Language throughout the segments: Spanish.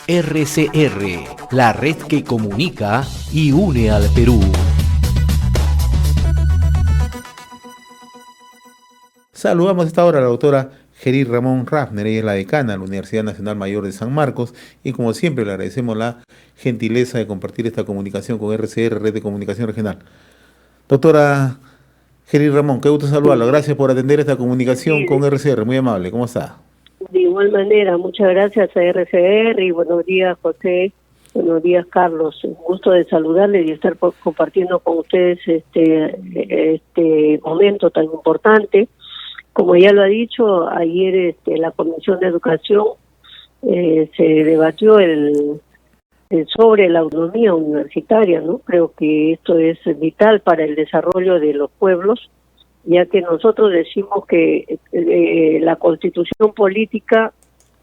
RCR, la red que comunica y une al Perú. Saludamos a esta hora a la doctora Geri Ramón Rafner, ella es la decana de la Universidad Nacional Mayor de San Marcos, y como siempre le agradecemos la gentileza de compartir esta comunicación con RCR, Red de Comunicación Regional. Doctora Geri Ramón, qué gusto saludarlo, gracias por atender esta comunicación con Sí, RCR, muy amable, ¿cómo está? de igual manera, muchas gracias a RCR y buenos días, José, buenos días, Carlos. Un gusto de saludarles y estar compartiendo con ustedes este momento tan importante. Como ya lo ha dicho, ayer la Comisión de Educación se debatió sobre la autonomía universitaria, ¿no? Creo que esto es vital para el desarrollo de los pueblos, ya que nosotros decimos que la Constitución Política,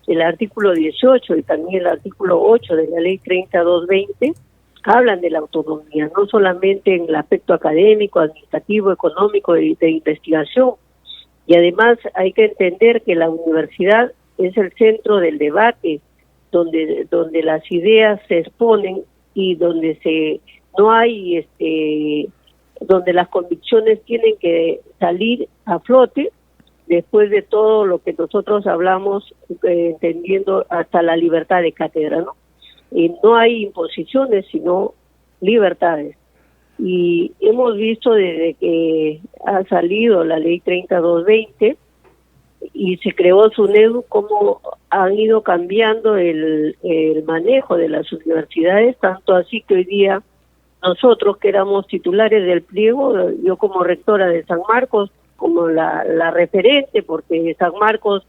el artículo 18 y también el artículo 8 de la Ley 30-220, hablan de la autonomía, no solamente en el aspecto académico, administrativo, económico y de investigación. Y además hay que entender que la universidad es el centro del debate, donde las ideas se exponen y donde no hay donde las convicciones tienen que salir a flote después de todo lo que nosotros hablamos, entendiendo hasta la libertad de cátedra, ¿no? Y no hay imposiciones, sino libertades. Y hemos visto desde que ha salido la ley 30-220 y se creó SUNEDU, cómo han ido cambiando el manejo de las universidades, tanto así que hoy día nosotros que éramos titulares del pliego, yo como rectora de San Marcos, como la referente, porque San Marcos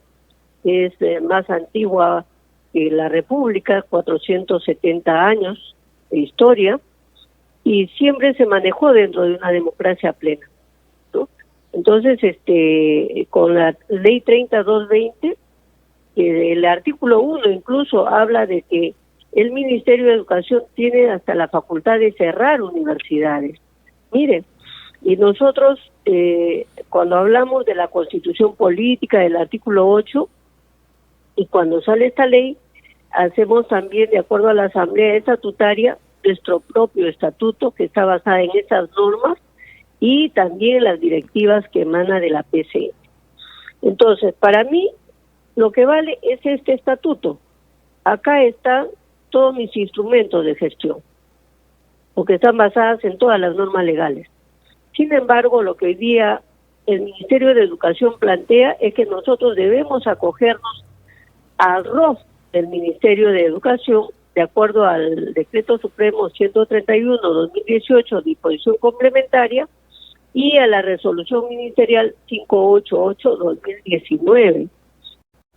es más antigua que la República, 470 años de historia, y siempre se manejó dentro de una democracia plena, ¿no? Entonces, con la ley 30-220, el artículo 1 incluso habla de que el Ministerio de Educación tiene hasta la facultad de cerrar universidades. Miren, y nosotros cuando hablamos de la Constitución Política, del artículo 8, y cuando sale esta ley, hacemos también, de acuerdo a la Asamblea Estatutaria, nuestro propio estatuto que está basada en esas normas y también las directivas que emana de la PCN. Entonces, para mí, lo que vale es este estatuto. Acá están todos mis instrumentos de gestión, porque están basadas en todas las normas legales. Sin embargo, lo que hoy día el Ministerio de Educación plantea es que nosotros debemos acogernos al ROF del Ministerio de Educación, de acuerdo al Decreto Supremo 131-2018, disposición complementaria, y a la Resolución Ministerial 588-2019,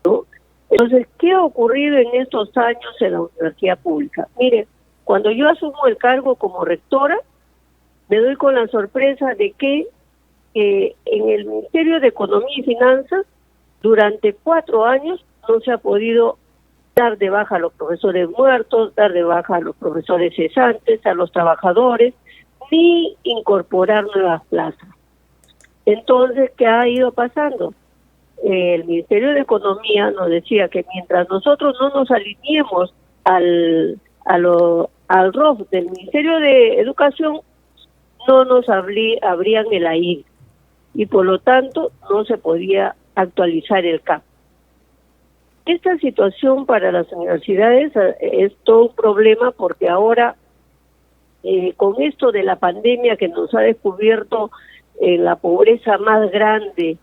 ¿no? Entonces, ¿qué ha ocurrido en estos años en la universidad pública? Miren, cuando yo asumo el cargo como rectora, me doy con la sorpresa de que en el Ministerio de Economía y Finanzas, durante 4 años, no se ha podido dar de baja a los profesores muertos, dar de baja a los profesores cesantes, a los trabajadores, ni incorporar nuevas plazas. Entonces, ¿qué ha ido pasando? El Ministerio de Economía nos decía que mientras nosotros no nos alineemos al ROF del Ministerio de Educación, no nos abrían el AIR, y por lo tanto no se podía actualizar el CAP. Esta situación para las universidades es todo un problema, porque ahora con esto de la pandemia que nos ha descubierto la pobreza más grande,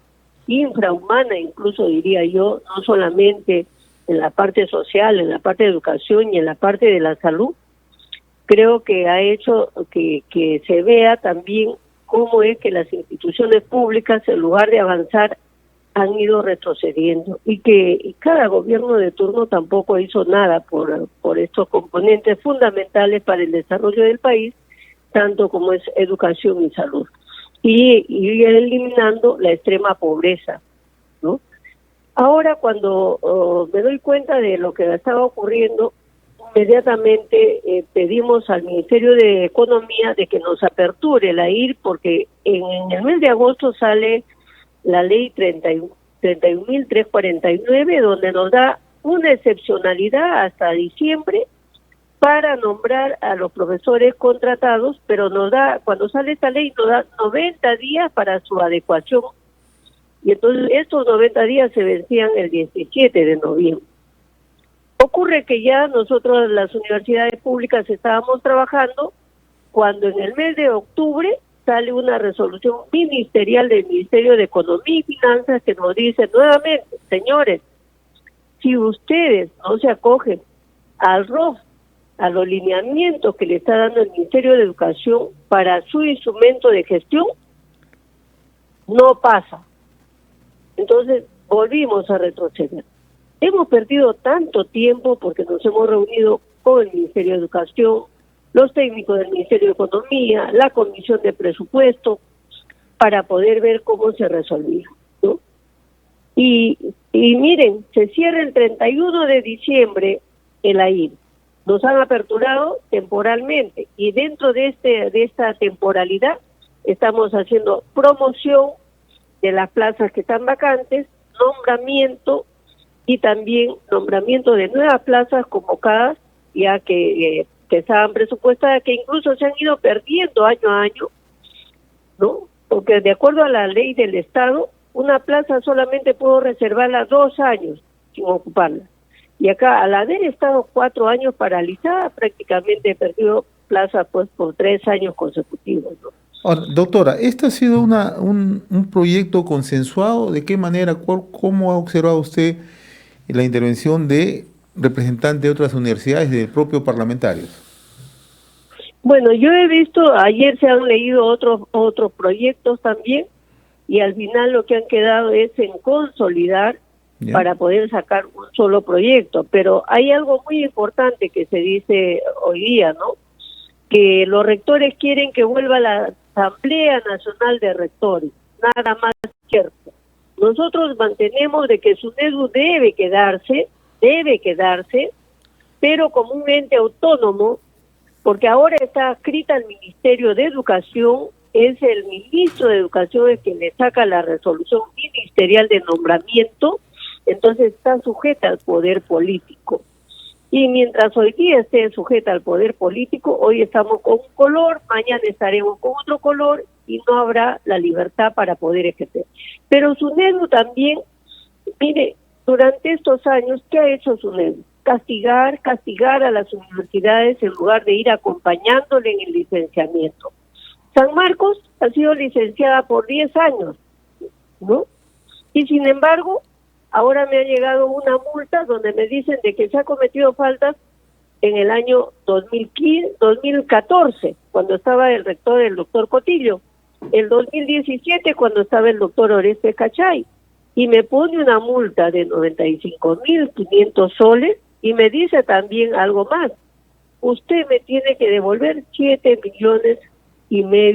infrahumana incluso diría yo, no solamente en la parte social, en la parte de educación y en la parte de la salud, creo que ha hecho que se vea también cómo es que las instituciones públicas, en lugar de avanzar, han ido retrocediendo, y que cada gobierno de turno tampoco hizo nada por estos componentes fundamentales para el desarrollo del país, tanto como es educación y salud, y eliminando la extrema pobreza, ¿no? Ahora, cuando me doy cuenta de lo que estaba ocurriendo, inmediatamente pedimos al Ministerio de Economía de que nos aperture la IR, porque en el mes de agosto sale la ley 31.349, donde nos da una excepcionalidad hasta diciembre para nombrar a los profesores contratados, pero cuando sale esta ley nos da 90 días para su adecuación, y entonces estos 90 días se vencían el 17 de noviembre. Ocurre que ya nosotros, las universidades públicas, estábamos trabajando cuando en el mes de octubre sale una resolución ministerial del Ministerio de Economía y Finanzas que nos dice nuevamente, señores, si ustedes no se acogen al ROF, a los lineamientos que le está dando el Ministerio de Educación para su instrumento de gestión, no pasa. Entonces volvimos a retroceder. Hemos perdido tanto tiempo porque nos hemos reunido con el Ministerio de Educación, los técnicos del Ministerio de Economía, la Comisión de Presupuesto, para poder ver cómo se resolvía, ¿no? Y miren, se cierra el 31 de diciembre el AIR. Nos han aperturado temporalmente y dentro de esta temporalidad estamos haciendo promoción de las plazas que están vacantes, nombramiento y también nombramiento de nuevas plazas convocadas, ya que estaban presupuestadas, que incluso se han ido perdiendo año a año, ¿no? Porque de acuerdo a la ley del Estado, una plaza solamente puedo reservarla 2 años sin ocuparla. Y acá, al haber estado 4 años paralizada, prácticamente he perdido plaza pues por 3 años consecutivos, ¿no? Ahora, doctora, ¿este ha sido un proyecto consensuado? ¿De qué manera? ¿Cómo ha observado usted la intervención de representantes de otras universidades y de propios parlamentarios? Bueno, yo he visto, ayer se han leído otros proyectos también, y al final lo que han quedado es en consolidar para poder sacar un solo proyecto. Pero hay algo muy importante que se dice hoy día, ¿no? Que los rectores quieren que vuelva la Asamblea Nacional de Rectores, nada más cierto. Nosotros mantenemos de que SUNEDU debe quedarse, pero como un ente autónomo, porque ahora está adscrita al Ministerio de Educación, es el ministro de Educación el que le saca la resolución ministerial de nombramiento, entonces está sujeta al poder político. Y mientras hoy día esté sujeta al poder político, hoy estamos con un color, mañana estaremos con otro color y no habrá la libertad para poder ejercer. Pero SUNEDU también, mire, durante estos años, ¿qué ha hecho SUNEDU? Castigar a las universidades en lugar de ir acompañándole en el licenciamiento. San Marcos ha sido licenciada por 10 años, ¿no? Y sin embargo, ahora me ha llegado una multa donde me dicen de que se ha cometido faltas en el año 2014, cuando estaba el rector, el doctor Cotillo, el 2017, cuando estaba el doctor Oreste Cachay, y me pone una multa de 95.500 soles, y me dice también algo más: usted me tiene que devolver 7,5 millones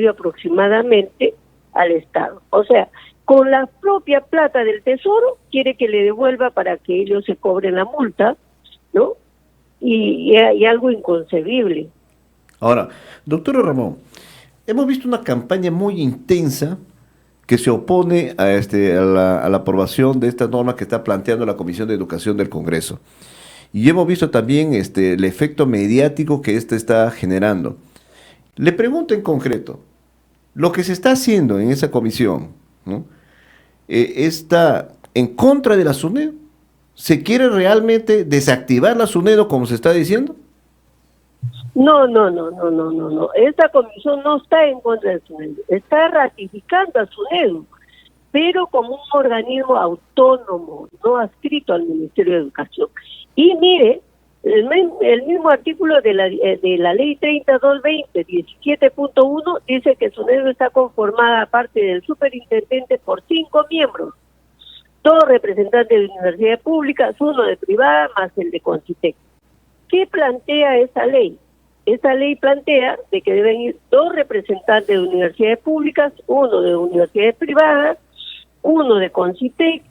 aproximadamente al Estado. O sea, con la propia plata del Tesoro quiere que le devuelva para que ellos se cobren la multa, ¿no? Y algo inconcebible. Ahora, doctor Ramón, hemos visto una campaña muy intensa que se opone a la aprobación de esta norma que está planteando la Comisión de Educación del Congreso. Y hemos visto también el efecto mediático que está generando. Le pregunto en concreto, lo que se está haciendo en esa comisión, ¿no? ¿Está en contra de la SUNEDU? ¿Se quiere realmente desactivar la SUNEDU como se está diciendo? No. Esta comisión no está en contra de SUNEDU, está ratificando a SUNEDU, pero como un organismo autónomo, no adscrito al Ministerio de Educación. Y mire, el mismo artículo de la ley 3220, 17.1, dice que SUNEDU está conformada, aparte del superintendente, por 5 miembros, 2 representantes de universidades públicas, 1 de privada, más el de Concitec. ¿Qué plantea esta ley? Esta ley plantea de que deben ir 2 representantes de universidades públicas, 1 de universidades privadas, 1 de Concitec,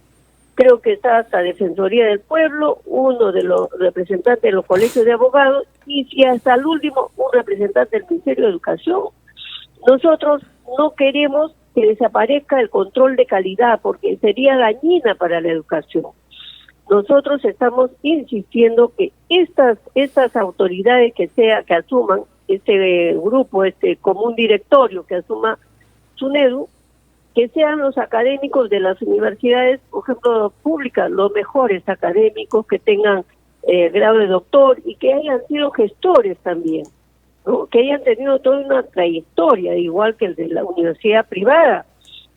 creo que está hasta Defensoría del Pueblo, 1 de los representantes de los colegios de abogados, y si hasta el último, un representante del Ministerio de Educación. Nosotros no queremos que desaparezca el control de calidad, porque sería dañina para la educación. nosotros estamos insistiendo que estas autoridades que asuman este grupo, este común directorio que asuma SUNEDU, que sean los académicos de las universidades, por ejemplo, públicas, los mejores académicos que tengan grado de doctor y que hayan sido gestores también, ¿no? Que hayan tenido toda una trayectoria, igual que el de la universidad privada,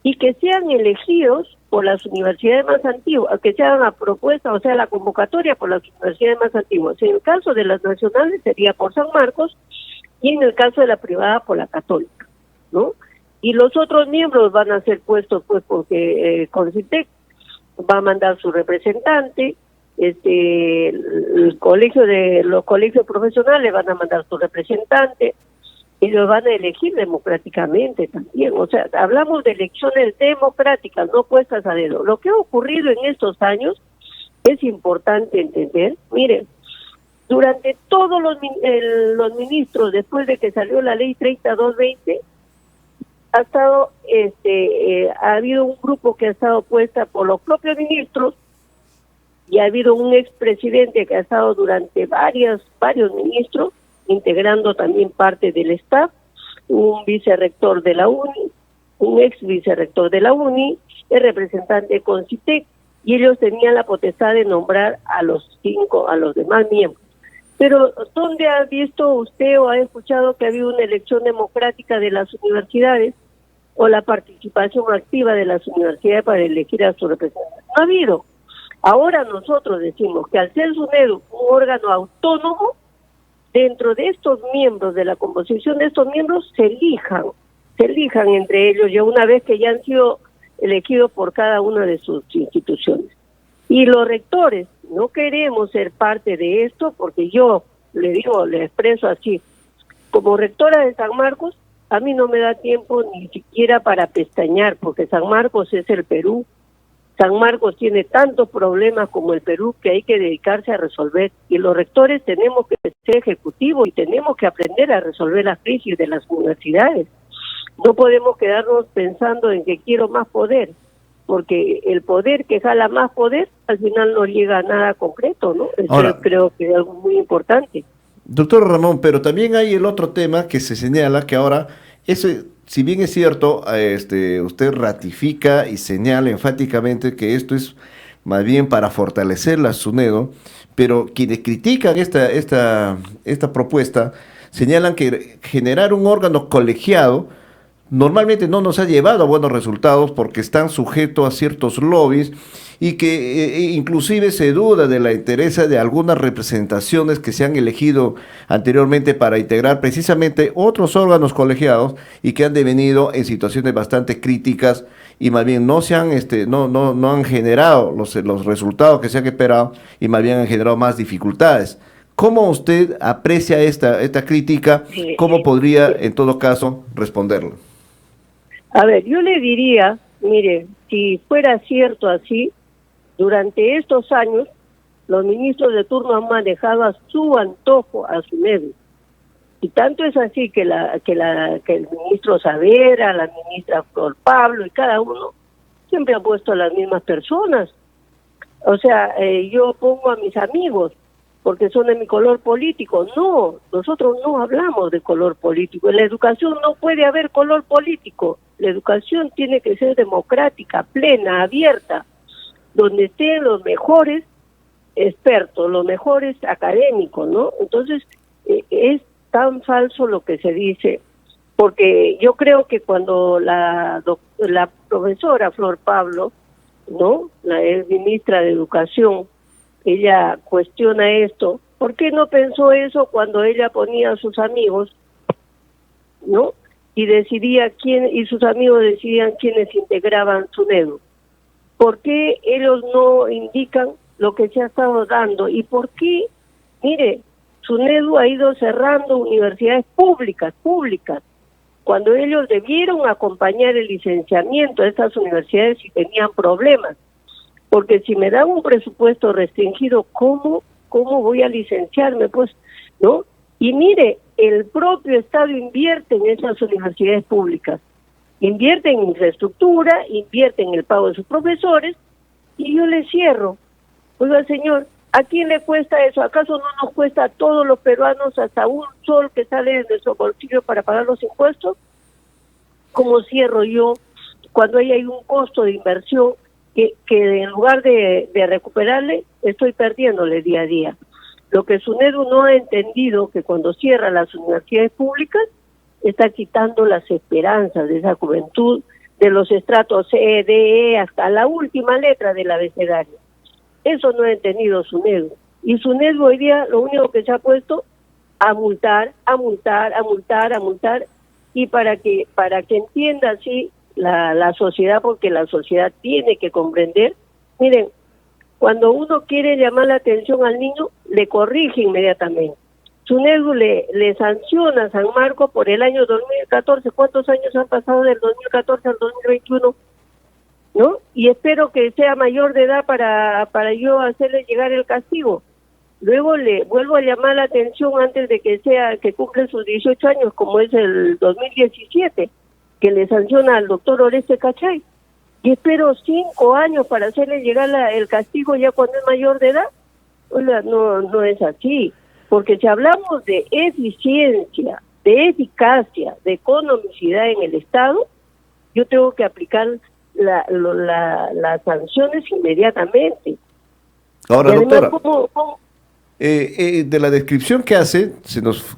y que sean elegidos por las universidades más antiguas, que se hagan la propuesta, o sea, la convocatoria por las universidades más antiguas. En el caso de las nacionales sería por San Marcos y en el caso de la privada por la Católica, ¿no? Y los otros miembros van a ser puestos, pues, porque CONCITEC va a mandar su representante, los colegios profesionales van a mandar su representante, y los van a elegir democráticamente también. O sea, hablamos de elecciones democráticas, no puestas a dedo. Lo que ha ocurrido en estos años es importante entender. Miren, durante todos los ministros, después de que salió la ley 3220, ha estado, ha habido un grupo que ha estado puesta por los propios ministros, y ha habido un expresidente que ha estado durante varios ministros, integrando también parte del staff, un vicerrector de la UNI, un ex vicerrector de la UNI, el representante de CONCITEC, y ellos tenían la potestad de nombrar a los demás miembros. Pero, ¿dónde ha visto usted o ha escuchado que ha habido una elección democrática de las universidades o la participación activa de las universidades para elegir a su representante? No ha habido. Ahora nosotros decimos que al ser SUNEDU un órgano autónomo, dentro de estos miembros, de la composición de estos miembros, se elijan entre ellos, ya una vez que ya han sido elegidos por cada una de sus instituciones. Y los rectores, no queremos ser parte de esto, porque yo le expreso así, como rectora de San Marcos, a mí no me da tiempo ni siquiera para pestañear, porque San Marcos es el Perú. San Marcos tiene tantos problemas como el Perú que hay que dedicarse a resolver, y los rectores tenemos que ser ejecutivos y tenemos que aprender a resolver las crisis de las universidades. No podemos quedarnos pensando en que quiero más poder, porque el poder que jala más poder al final no llega a nada concreto, ¿no? Eso ahora, creo que es algo muy importante. Doctor Ramón, pero también hay el otro tema que se señala que ahora ese... Si bien es cierto, usted ratifica y señala enfáticamente que esto es más bien para fortalecer la SUNEDU, pero quienes critican esta propuesta señalan que generar un órgano colegiado normalmente no nos ha llevado a buenos resultados porque están sujetos a ciertos lobbies y que inclusive se duda de la interés de algunas representaciones que se han elegido anteriormente para integrar precisamente otros órganos colegiados y que han devenido en situaciones bastante críticas y más bien no han generado los resultados que se han esperado y más bien han generado más dificultades. ¿Cómo usted aprecia esta crítica? ¿Cómo podría en todo caso responderlo? A ver, yo le diría, mire, si fuera cierto así, durante estos años los ministros de turno han manejado a su antojo a SUNEDU. Y tanto es así que el ministro Saavedra, la ministra Flor Pablo y cada uno siempre han puesto a las mismas personas. O sea, yo pongo a mis amigos porque son de mi color político. No, nosotros no hablamos de color político. En la educación no puede haber color político. La educación tiene que ser democrática, plena, abierta, donde estén los mejores expertos, los mejores académicos, ¿no? Entonces, es tan falso lo que se dice, porque yo creo que cuando la profesora Flor Pablo, ¿no?, la ex ministra de Educación, ella cuestiona esto, ¿por qué no pensó eso cuando ella ponía a sus amigos, ¿no?, y decidía y sus amigos decidían quiénes integraban SUNEDU? ¿Por qué ellos no indican lo que se ha estado dando? ¿Y por qué? Mire, SUNEDU ha ido cerrando universidades públicas, cuando ellos debieron acompañar el licenciamiento de estas universidades si tenían problemas. Porque si me dan un presupuesto restringido, ¿cómo voy a licenciarme? Pues, ¿no? Y mire, el propio Estado invierte en esas universidades públicas. Invierte en infraestructura, invierte en el pago de sus profesores, y yo les cierro. Oiga, señor, ¿a quién le cuesta eso? ¿Acaso no nos cuesta a todos los peruanos hasta un sol que sale de nuestro bolsillo para pagar los impuestos? ¿Cómo cierro yo cuando ahí hay un costo de inversión que en lugar de recuperarle, estoy perdiéndole día a día? Lo que SUNEDU no ha entendido, que cuando cierra las universidades públicas, está quitando las esperanzas de esa juventud, de los estratos C, D, E, hasta la última letra del abecedario. Eso no ha entendido SUNEDU. Y SUNEDU hoy día lo único que se ha puesto a multar, y para que entienda así la sociedad, porque la sociedad tiene que comprender. Miren, cuando uno quiere llamar la atención al niño, le corrige inmediatamente. SUNEDU le sanciona a San Marcos por el año 2014. ¿Cuántos años han pasado del 2014 al 2021? ¿No? Y espero que sea mayor de edad para yo hacerle llegar el castigo. Luego le vuelvo a llamar la atención antes de que cumple sus 18 años, como es el 2017, que le sanciona al doctor Oreste Cachay. Y espero 5 años para hacerle llegar el castigo ya cuando es mayor de edad. Oiga, no es así. Porque si hablamos de eficiencia, de eficacia, de economicidad en el Estado, yo tengo que aplicar las sanciones inmediatamente. Ahora, además, doctora, ¿cómo? De la descripción que hace, se nos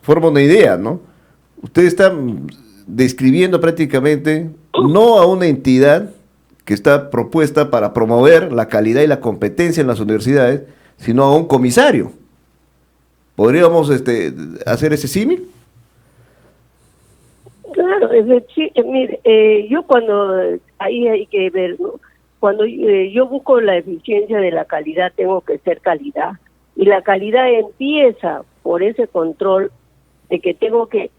forma una idea, ¿no? Usted está describiendo prácticamente no a una entidad que está propuesta para promover la calidad y la competencia en las universidades, sino a un comisario. ¿Podríamos hacer ese símil? Claro, sí, mire, yo ahí hay que ver, ¿no? Cuando yo busco la eficiencia de la calidad, tengo que ser calidad. Y la calidad empieza por ese control de que tengo que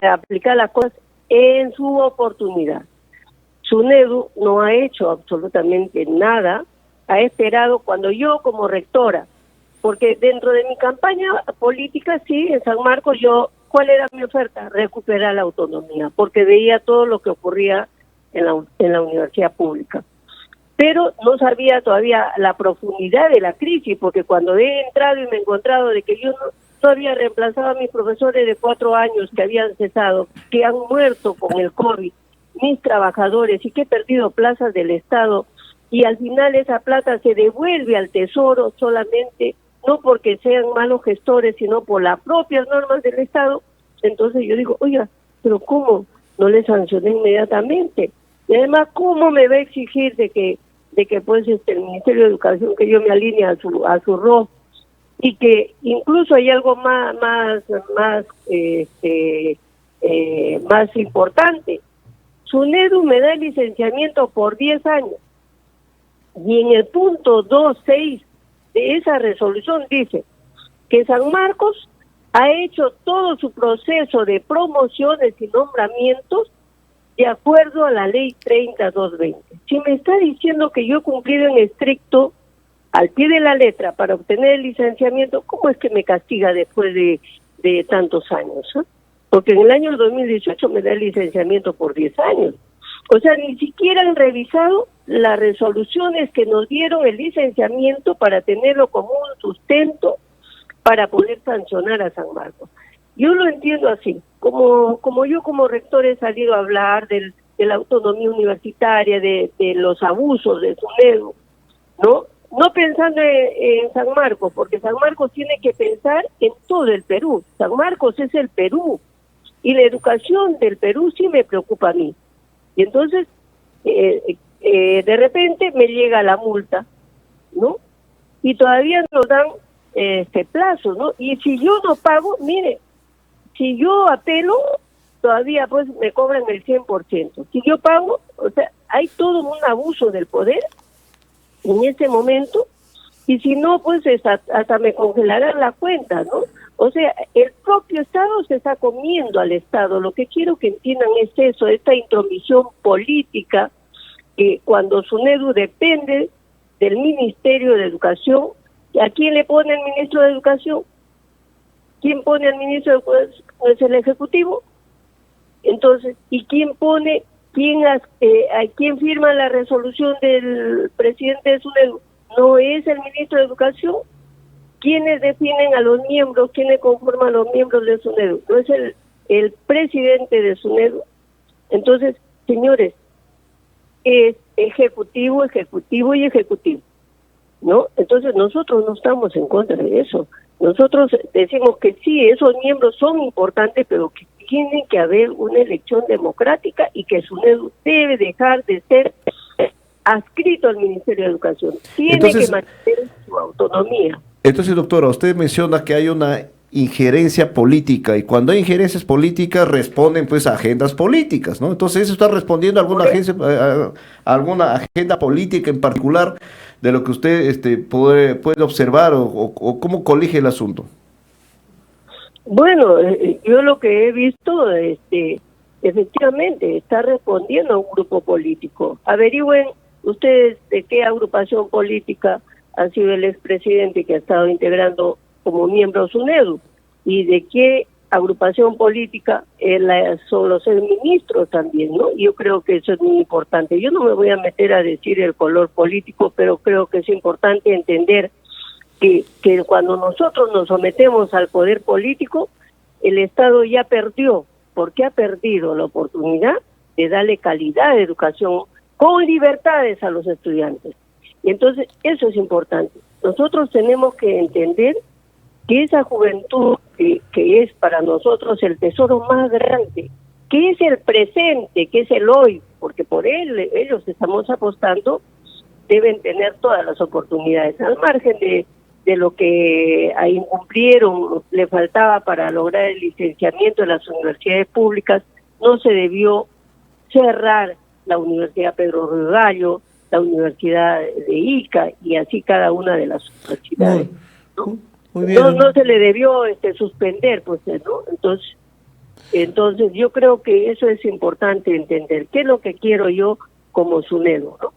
aplicar las cosas en su oportunidad. SUNEDU no ha hecho absolutamente nada, ha esperado cuando yo como rectora, porque dentro de mi campaña política, sí, en San Marcos ¿cuál era mi oferta? Recuperar la autonomía, porque veía todo lo que ocurría en la universidad pública. Pero no sabía todavía la profundidad de la crisis, porque cuando he entrado y me he encontrado de que yo no había reemplazado a mis profesores de 4 años que habían cesado, que han muerto con el COVID, mis trabajadores, y que he perdido plazas del Estado, y al final esa plata se devuelve al Tesoro solamente, no porque sean malos gestores, sino por las propias normas del Estado. Entonces yo digo, oiga, pero ¿cómo no le sancioné inmediatamente? Y además, ¿cómo me va a exigir de que pues el Ministerio de Educación, que yo me alinee a su rol, y que incluso hay algo más importante? SUNEDU me da el licenciamiento por 10 años, y en el punto 2.6 de esa resolución dice que San Marcos ha hecho todo su proceso de promociones y nombramientos de acuerdo a la ley 30.220. Si me está diciendo que yo he cumplido en estricto, al pie de la letra, para obtener el licenciamiento, ¿cómo es que me castiga después de tantos años? Porque en el año 2018 me da el licenciamiento por 10 años. O sea, ni siquiera han revisado las resoluciones que nos dieron el licenciamiento para tenerlo como un sustento para poder sancionar a San Marcos. Yo lo entiendo así, como yo como rector he salido a hablar de la autonomía universitaria, de los abusos de SUNEDU, ¿no? No pensando en San Marcos, porque San Marcos tiene que pensar en todo el Perú. San Marcos es el Perú, y la educación del Perú sí me preocupa a mí. Y entonces, de repente me llega la multa, ¿no? Y todavía nos dan plazo, ¿no? Y si yo no pago, mire, si yo apelo, todavía pues me cobran el 100%. Si yo pago, o sea, hay todo un abuso del poder en este momento, y si no, pues hasta me congelarán la cuenta, ¿no? O sea, el propio Estado se está comiendo al Estado. Lo que quiero que entiendan es eso, esta intromisión política, que cuando SUNEDU depende del Ministerio de Educación. ¿A quién le pone el ministro de Educación? ¿Quién pone al ministro de Educación? ¿Es el Ejecutivo? Entonces, ¿y quién pone, quién firma la resolución del presidente de SUNEDU? no es el ministro de Educación quienes definen a los miembros, quienes conforman a los miembros de SUNEDU, no es el presidente de SUNEDU. Entonces, señores, es ejecutivo, ejecutivo y ejecutivo, ¿no? Entonces nosotros no estamos en contra de eso. Nosotros decimos que sí, esos miembros son importantes, pero que tiene que haber una elección democrática y que SUNEDU debe dejar de ser adscrito al Ministerio de Educación. Tiene que mantener su autonomía. Entonces, doctora, usted menciona que hay una injerencia política, y cuando hay injerencias políticas responden pues a agendas políticas, ¿no? Entonces, ¿eso está respondiendo a alguna agenda política en particular de lo que usted puede observar o cómo colige el asunto? Bueno, yo lo que he visto, efectivamente, está respondiendo a un grupo político. Averigüen ustedes de qué agrupación política ha sido el expresidente que ha estado integrando como miembro SUNEDU y de qué agrupación política son los ministros también, ¿no? Yo creo que eso es muy importante. Yo no me voy a meter a decir el color político, pero creo que es importante entender que cuando nosotros nos sometemos al poder político, el Estado ya perdió, porque ha perdido la oportunidad de darle calidad de educación con libertades a los estudiantes. Y entonces eso es importante. Nosotros tenemos que entender que esa juventud que es para nosotros el tesoro más grande, que es el presente, que es el hoy, porque por ellos estamos apostando, deben tener todas las oportunidades, al margen de lo que incumplieron, le faltaba para lograr el licenciamiento de las universidades públicas. No se debió cerrar la Universidad Pedro Ruiz Gallo, la Universidad de Ica y así cada una de las universidades. Muy bien. No se le debió suspender, pues, ¿no? Entonces yo creo que eso es importante entender. ¿Qué es lo que quiero yo como SUNEDU, no?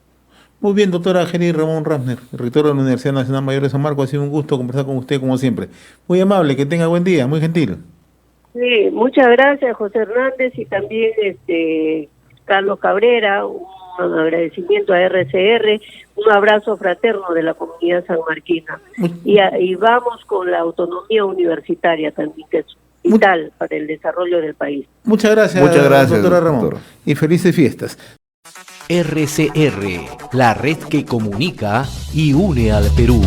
Muy bien, doctora Geri Ramón Raffner, rector de la Universidad Nacional Mayor de San Marcos. Ha sido un gusto conversar con usted como siempre. Muy amable, que tenga buen día, muy gentil. Sí, muchas gracias, José Hernández, y también Carlos Cabrera. Un agradecimiento a RCR, un abrazo fraterno de la comunidad sanmarquina. Y vamos con la autonomía universitaria también, que es vital para el desarrollo del país. Muchas gracias, doctora Ramón, doctora. Y felices fiestas. RCR, la red que comunica y une al Perú.